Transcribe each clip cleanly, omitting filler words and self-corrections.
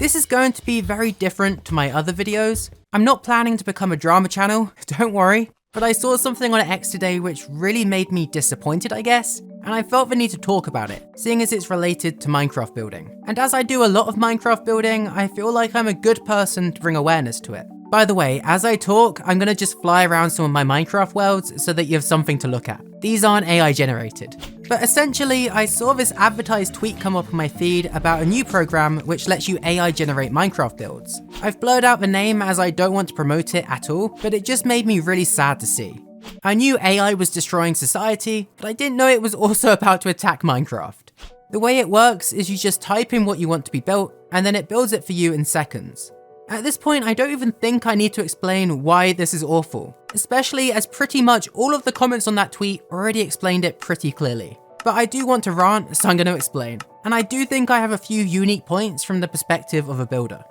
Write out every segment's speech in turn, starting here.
This is going to be very different to my other videos. I'm not planning to become a drama channel, don't worry, but I saw something on X today which really made me disappointed, I guess, and I felt the need to talk about it, seeing as it's related to Minecraft building. And as I do a lot of Minecraft building, I feel like I'm a good person to bring awareness to it. By the way, as I talk, I'm gonna just fly around some of my Minecraft worlds so that you have something to look at. These aren't AI generated. But essentially, I saw this advertised tweet come up on my feed about a new program which lets you AI generate Minecraft builds. I've blurred out the name as I don't want to promote it at all, but it just made me really sad to see. I knew AI was destroying society, but I didn't know it was also about to attack Minecraft. The way it works is you just type in what you want to be built, and then it builds it for you in seconds. At this point, I don't even think I need to explain why this is awful, especially as pretty much all of the comments on that tweet already explained it pretty clearly. But I do want to rant, so I'm going to explain. And I do think I have a few unique points from the perspective of a builder.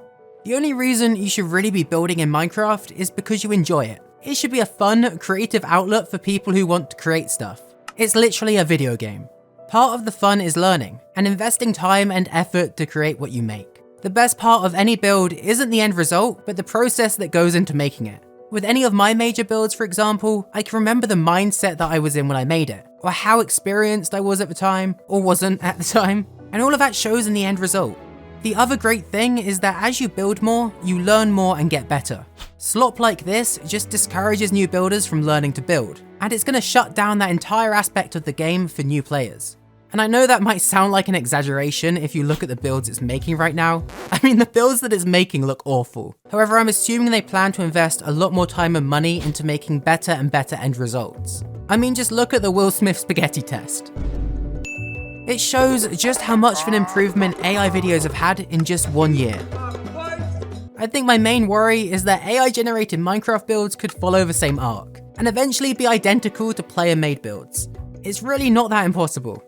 The only reason you should really be building in Minecraft is because you enjoy it. It should be a fun, creative outlet for people who want to create stuff. It's literally a video game. Part of the fun is learning, and investing time and effort to create what you make. The best part of any build isn't the end result, but the process that goes into making it. With any of my major builds, for example, I can remember the mindset that I was in when I made it, or how experienced I was at the time, or wasn't at the time, and all of that shows in the end result. The other great thing is that as you build more, you learn more and get better. Slop like this just discourages new builders from learning to build, and it's going to shut down that entire aspect of the game for new players. And I know that might sound like an exaggeration if you look at the builds it's making right now. I mean, the builds that it's making look awful. However, I'm assuming they plan to invest a lot more time and money into making better and better end results. I mean, just look at the Will Smith spaghetti test. It shows just how much of an improvement AI videos have had in just 1 year. I think my main worry is that AI generated Minecraft builds could follow the same arc, and eventually be identical to player-made builds. It's really not that impossible.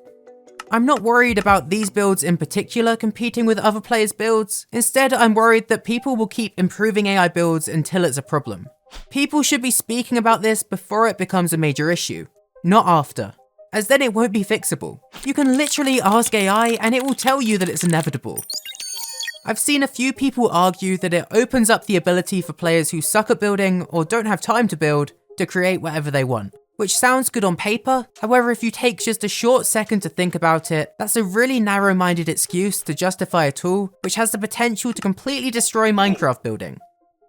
I'm not worried about these builds in particular competing with other players' builds. Instead, I'm worried that people will keep improving AI builds until it's a problem. People should be speaking about this before it becomes a major issue, not after, as then it won't be fixable. You can literally ask AI and it will tell you that it's inevitable. I've seen a few people argue that it opens up the ability for players who suck at building or don't have time to build to create whatever they want. Which sounds good on paper, however if you take just a short second to think about it, that's a really narrow-minded excuse to justify a tool which has the potential to completely destroy Minecraft building.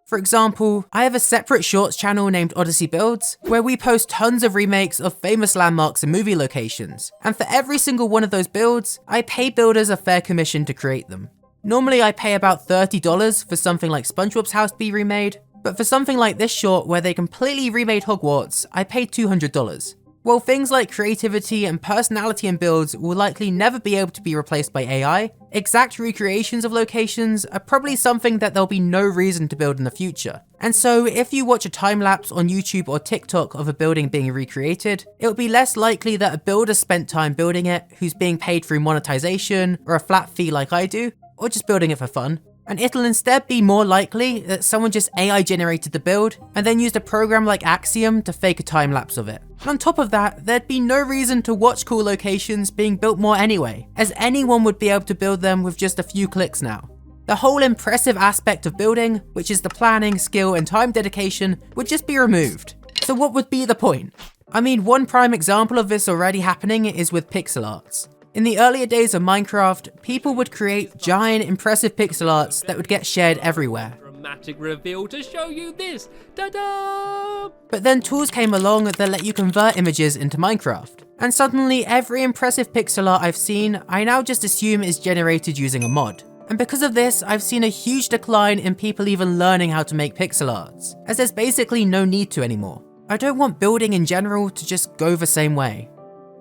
For example, I have a separate shorts channel named Odyssey Builds, where we post tons of remakes of famous landmarks and movie locations, and for every single one of those builds, I pay builders a fair commission to create them. Normally I pay about $30 for something like SpongeBob's house to be remade, but for something like this short where they completely remade Hogwarts, I paid $200. While things like creativity and personality in builds will likely never be able to be replaced by AI, exact recreations of locations are probably something that there'll be no reason to build in the future. And so if you watch a time lapse on YouTube or TikTok of a building being recreated, it'll be less likely that a builder spent time building it who's being paid through monetization or a flat fee like I do, or just building it for fun. And it'll instead be more likely that someone just AI generated the build and then used a program like Axiom to fake a time lapse of it. And on top of that, there'd be no reason to watch cool locations being built more anyway, as anyone would be able to build them with just a few clicks now. The whole impressive aspect of building, which is the planning, skill and time dedication, would just be removed. So what would be the point? I mean, one prime example of this already happening is with pixel arts. In the earlier days of Minecraft, people would create giant, impressive pixel arts that would get shared everywhere. Dramatic reveal to show you this. Ta-da! But then tools came along that let you convert images into Minecraft. And suddenly, every impressive pixel art I've seen, I now just assume is generated using a mod. And because of this, I've seen a huge decline in people even learning how to make pixel arts, as there's basically no need to anymore. I don't want building in general to just go the same way.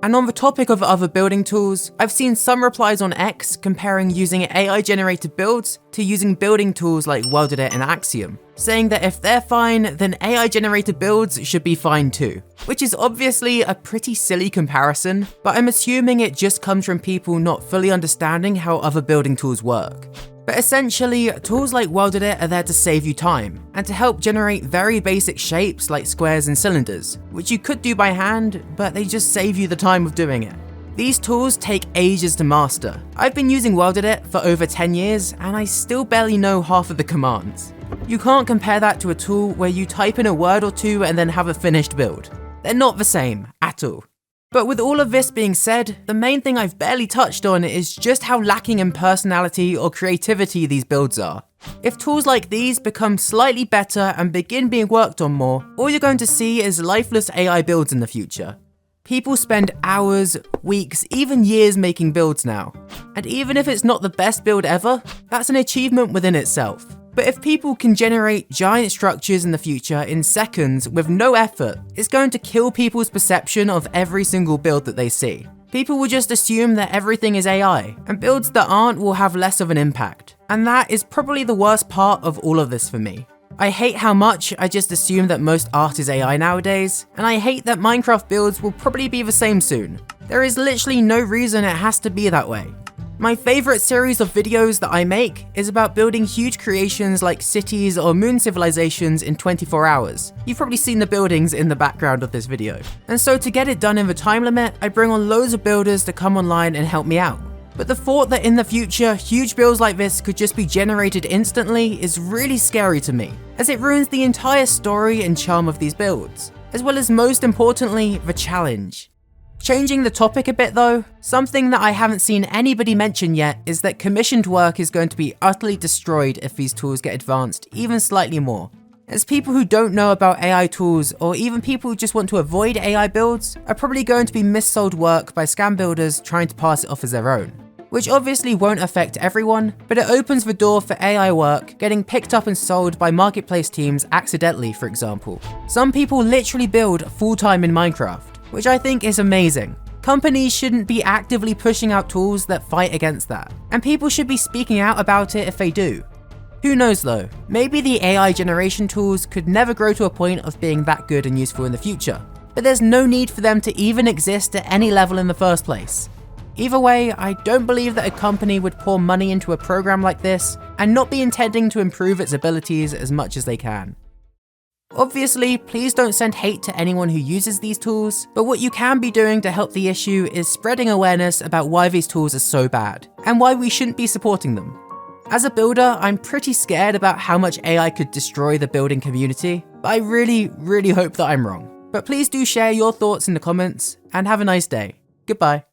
And on the topic of other building tools, I've seen some replies on X comparing using AI generated builds to using building tools like WorldEdit and Axiom, saying that if they're fine, then AI generated builds should be fine too. Which is obviously a pretty silly comparison, but I'm assuming it just comes from people not fully understanding how other building tools work. But essentially, tools like WorldEdit are there to save you time, and to help generate very basic shapes like squares and cylinders, which you could do by hand, but they just save you the time of doing it. These tools take ages to master. I've been using WorldEdit for over 10 years and I still barely know half of the commands. You can't compare that to a tool where you type in a word or two and then have a finished build. They're not the same at all. But with all of this being said, the main thing I've barely touched on is just how lacking in personality or creativity these builds are. If tools like these become slightly better and begin being worked on more, all you're going to see is lifeless AI builds in the future. People spend hours, weeks, even years making builds now. And even if it's not the best build ever, that's an achievement within itself. But if people can generate giant structures in the future in seconds with no effort, it's going to kill people's perception of every single build that they see. People will just assume that everything is AI, and builds that aren't will have less of an impact. And that is probably the worst part of all of this for me. I hate how much I just assume that most art is AI nowadays, and I hate that Minecraft builds will probably be the same soon. There is literally no reason it has to be that way. My favorite series of videos that I make is about building huge creations like cities or moon civilizations in 24 hours. You've probably seen the buildings in the background of this video. And so to get it done in the time limit, I bring on loads of builders to come online and help me out. But the thought that in the future, huge builds like this could just be generated instantly is really scary to me, as it ruins the entire story and charm of these builds, as well as most importantly, the challenge. Changing the topic a bit though, something that I haven't seen anybody mention yet is that commissioned work is going to be utterly destroyed if these tools get advanced even slightly more. As people who don't know about AI tools, or even people who just want to avoid AI builds, are probably going to be missold work by scam builders trying to pass it off as their own. Which obviously won't affect everyone, but it opens the door for AI work getting picked up and sold by marketplace teams accidentally, for example. Some people literally build full-time in Minecraft, which I think is amazing. Companies shouldn't be actively pushing out tools that fight against that, and people should be speaking out about it if they do. Who knows though, maybe the AI generation tools could never grow to a point of being that good and useful in the future, but there's no need for them to even exist at any level in the first place. Either way, I don't believe that a company would pour money into a program like this and not be intending to improve its abilities as much as they can. Obviously, please don't send hate to anyone who uses these tools, but what you can be doing to help the issue is spreading awareness about why these tools are so bad, and why we shouldn't be supporting them. As a builder, I'm pretty scared about how much AI could destroy the building community, but I really hope that I'm wrong. But please do share your thoughts in the comments, and have a nice day. Goodbye.